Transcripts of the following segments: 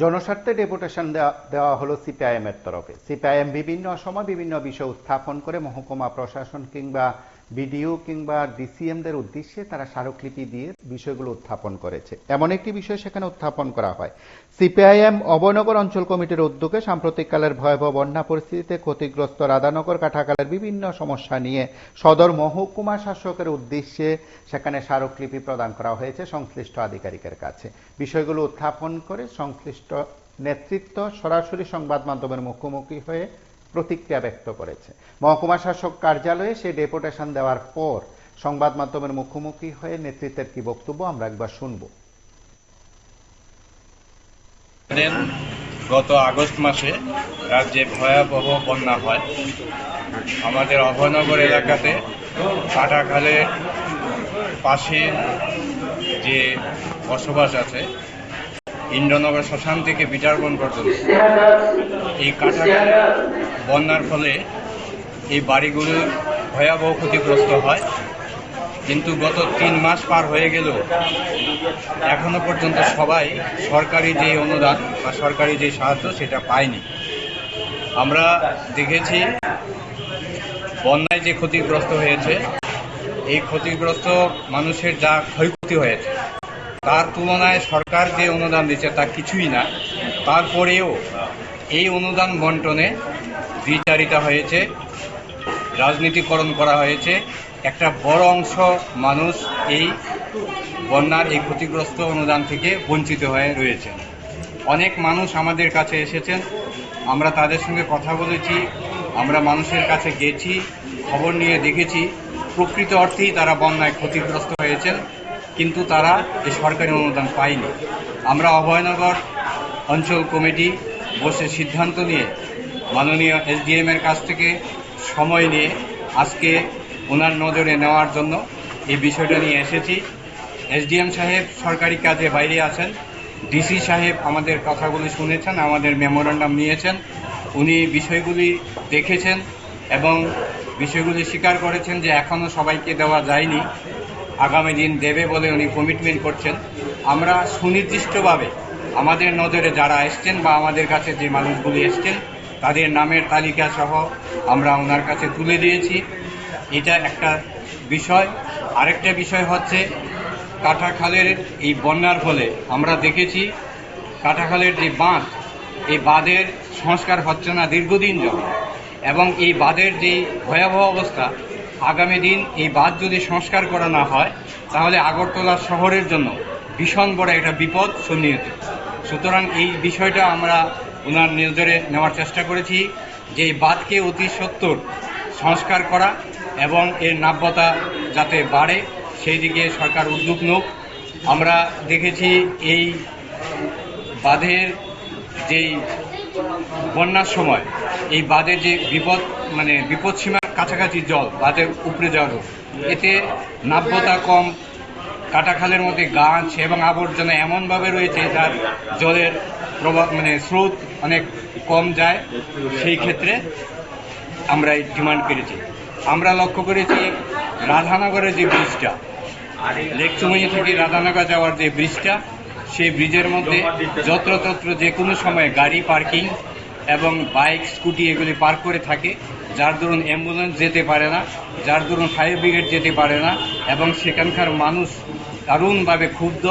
জনস্বার্থে ডেপুটেশন দেওয়া হলো সিপিআইএম এর তরফে। সিপিআইএম বিভিন্ন সময় বিভিন্ন বিষয় উত্থাপন করে মহকুমা প্রশাসন কিংবা বিডিও কিংবা ডিসিএমদের উদ্দেশ্যে তারা স্মারকলিপি দিয়ে বিষয়গুলো উত্থাপন করেছে। এমন একটি বিষয় সেখানে উত্থাপন করা হয়। সিপিআইএম অভয়নগর অঞ্চল কমিটির উদ্যোগে সাম্প্রতিককালের ভয়াবহ বন্যা পরিস্থিতিতে ক্ষতিগ্রস্ত রাধানগর কাঠাখালের বিভিন্ন সমস্যা নিয়ে সদর মহকুমা শাসকের উদ্দেশ্যে সেখানে স্মারকলিপি প্রদান করা হয়েছে সংশ্লিষ্ট আধিকারিকের কাছে। বিষয়গুলো উত্থাপন করে সংশ্লিষ্ট নেতৃত্ব সরাসরি সংবাদ মাধ্যমের মুখোমুখি হয়ে প্রতিক্রিয়া ব্যক্ত করেছে। মহকুমা শাসক কার্যালয়ে সেই ডেপুটেশন দেওয়ার পর সংবাদ মাধ্যমের মুখোমুখি হয়ে নেতৃত্বের কি বক্তব্য আমরা একবার শুনব। গত আগস্ট মাসে রাজ্যে ভয়াবহ বন্যা হয়। আমাদের অভয়নগর এলাকাতে কাটাখালের পাশে যে বসবাস আছে ইন্দ্রনগর শ্মশান থেকে বিটারবন পর্যন্ত, এই কাটাখালে বন্যার ফলে এই বাড়িগুলোর ভয়াবহ ক্ষতিগ্রস্ত হয়। কিন্তু গত 3 মাস পার হয়ে গেল এখনো পর্যন্ত সবাই সরকারি যে অনুদান বা সরকারি যে সাহায্য সেটা পায়নি। আমরা দেখেছি বন্যায় যে ক্ষতিগ্রস্ত হয়েছে, এই ক্ষতিগ্রস্ত মানুষের যা ক্ষয়ক্ষতি হয়েছে তার তুলনায় সরকার যে অনুদান দিচ্ছে তা কিছুই না। তারপরেও এই অনুদান বন্টনে দ্বিচারিতা হয়েছে, রাজনীতিকরণ করা হয়েছে। একটা বড় অংশ মানুষ এই বন্যার এই ক্ষতিগ্রস্ত অনুদান থেকে বঞ্চিত হয়ে রয়েছে। অনেক মানুষ আমাদের কাছে এসেছেন, আমরা তাদের সঙ্গে কথা বলেছি, আমরা মানুষের কাছে গেছি, খবর নিয়ে দেখেছি প্রকৃত অর্থেই তারা বন্যায় ক্ষতিগ্রস্ত হয়েছেন, কিন্তু তারা এই সরকারি অনুদান পায়নি। আমরা অভয়নগর অঞ্চল কমিটি বসে সিদ্ধান্ত নিয়ে মাননীয় এসডিএম এর কাছ থেকে সময় নিয়ে আজকে ওনার নজরে নেওয়ার জন্য এই বিষয়টা নিয়ে এসেছি। এসডিএম সাহেব সরকারি কাজে বাইরে আছেন, ডিসি সাহেব আমাদের কথাগুলি শুনেছেন, আমাদের মেমোরেন্ডাম নিয়েছেন। উনি বিষয়গুলি দেখেছেন এবং বিষয়গুলি স্বীকার করেছেন যে এখনও সবাইকে দেওয়া যায়নি, আগামী দিন দেবে বলে উনি কমিটমেন্ট করছেন। আমরা সুনির্দিষ্টভাবে আমাদের নজরে যারা এসছেন বা আমাদের কাছে যে মানুষগুলি এসছেন তাদের নামের তালিকা সহ আমরা ওনার কাছে তুলে দিয়েছি। এটা একটা বিষয়। আরেকটা বিষয় হচ্ছে কাটাখালের এই বন্যার ফলে আমরা দেখেছি কাটাখালের যে বাঁধ, এই বাঁধের সংস্কার হচ্ছে না দীর্ঘদিন যাবত, এবং এই বাঁধের যে ভয়াবহ অবস্থা, আগামী দিন এই বাঁধ যদি সংস্কার করা না হয় তাহলে আগরতলা শহরের জন্য ভীষণ বড় একটা বিপদ সন্নিহিত। সুতরাং এই বিষয়টা আমরা ওনার নজরে নেওয়ার চেষ্টা করেছি যে এই বাঁধকে অতি সত্বর সংস্কার করা এবং এর নাব্যতা যাতে বাড়ে সেই দিকে সরকার উদ্যোগ নেক। আমরা দেখেছি এই বাঁধের যেই বন্যার সময় এই বাঁধের যে বিপদসীমার কাছাকাছি জল বাঁধের উপরে যাওয়া, এতে নাব্যতা কম, কাটাখালের মধ্যে গাছ এবং আবর্জনা এমনভাবে রয়েছে যার জলের প্রভাব স্রোত অনেক কম যায়। সেই ক্ষেত্রে আমরা এই ডিমান্ড করেছি। আমরা লক্ষ্য করেছি রাধানগরের যে ব্রিজটা, লেকচুমনি থেকে রাধানগর যাওয়ার যে ব্রিজটা, সেই ব্রিজের মধ্যে যত্রতত্র যে কোনো সময় গাড়ি পার্কিং এবং বাইক স্কুটি এগুলি পার্ক করে থাকে, যার দরুন অ্যাম্বুলেন্স যেতে পারে না, যার দরুন ফায়ার ব্রিগেড যেতে পারে না, এবং সেখানকার মানুষ দারুণভাবে ক্ষুব্ধ।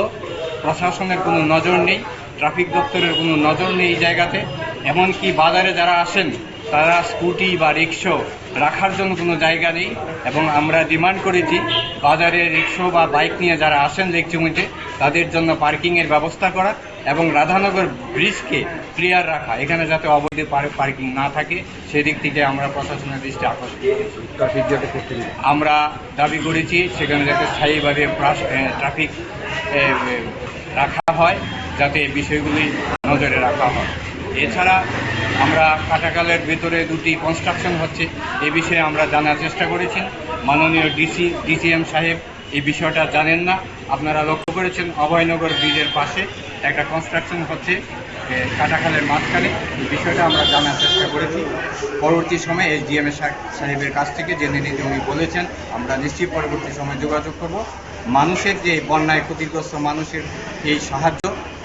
প্রশাসনের কোনো নজর নেই, ট্রাফিক দপ্তরের কোনো নজর নেই এই জায়গাতে। এমনকি বাজারে যারা আসেন তারা স্কুটি বা রিক্সা রাখার জন্য কোনো জায়গা নেই, এবং আমরা ডিমান্ড করেছি বাজারে রিক্সা বা বাইক নিয়ে যারা আসেন লেকচুমিতে তাদের জন্য পার্কিংয়ের ব্যবস্থা করা এবং রাধানগর ব্রিজকে ক্লিয়ার রাখা, এখানে যাতে অবৈধ পার্কিং না থাকে সেদিক থেকে আমরা প্রশাসনের দৃষ্টি আকর্ষণ করেছি। আমরা দাবি করেছি সেখানে যাতে স্থায়ীভাবে ট্রাফিক রাখা হয়, যাতে এই নজরে রাখা হয়। এছাড়া আমরা কাটাখালের ভেতরে 2টি কনস্ট্রাকশন হচ্ছে, এ বিষয়ে আমরা জানার চেষ্টা করেছি। মাননীয় ডিসিএম সাহেব এই বিষয়টা জানেন না। আপনারা লক্ষ্য করেছেন অভয়নগর ব্রিজের পাশে একটা কনস্ট্রাকশন হচ্ছে কাটাখালের মাঝখানে, এই বিষয়টা আমরা জানার চেষ্টা করেছি। পরবর্তী সময়ে এসডিএম সাহেবের কাছ থেকে জেনে নিতে উনি বলেছেন, আমরা নিশ্চয়ই পরবর্তী সময় যোগাযোগ করব। মানুষের যে বন্যায় ক্ষতিগ্রস্ত মানুষের এই সাহায্য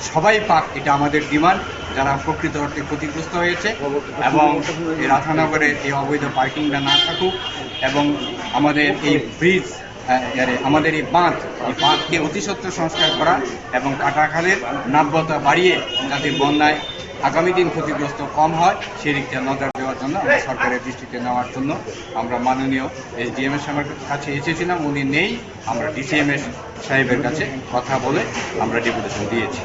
সবাই পাক, এটা আমাদের ডিমান্ড, যারা প্রকৃত অর্থে ক্ষতিগ্রস্ত হয়েছে, এবং এই রাধানগরে এই অবৈধ পার্কিংটা না থাকুক, এবং আমাদের এই ব্রিজ, আমাদের এই বাঁধকে অতিসত্ত্ব সংস্কার করা এবং কাটাখালের নাব্যতা বাড়িয়ে যাতে বন্যায় আগামী দিন ক্ষতিগ্রস্ত কম হয় সেই দিকটা নজর দেওয়ার জন্য আমরা সরকারের দৃষ্টিতে নেওয়ার জন্য আমরা মাননীয় এসডিএম এর কাছে এসেছিলাম। উনি নেই, আমরা ডিসিএম সাহেবের কাছে কথা বলে আমরা ডেপুটেশন দিয়েছি।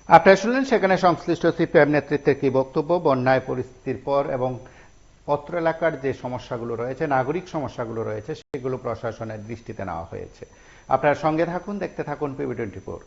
আপনারা শুনলেন সেখানে সংশ্লিষ্ট সিপিএম নেতৃত্বের কি বক্তব্য। বন্যায় পরিস্থিতির পর এবং পত্র এলাকার যে সমস্যাগুলো রয়েছে, নাগরিক সমস্যাগুলো রয়েছে, সেগুলো প্রশাসনের দৃষ্টিতে নেওয়া হয়েছে। আপনারা সঙ্গে থাকুন, দেখতে থাকুন PB24।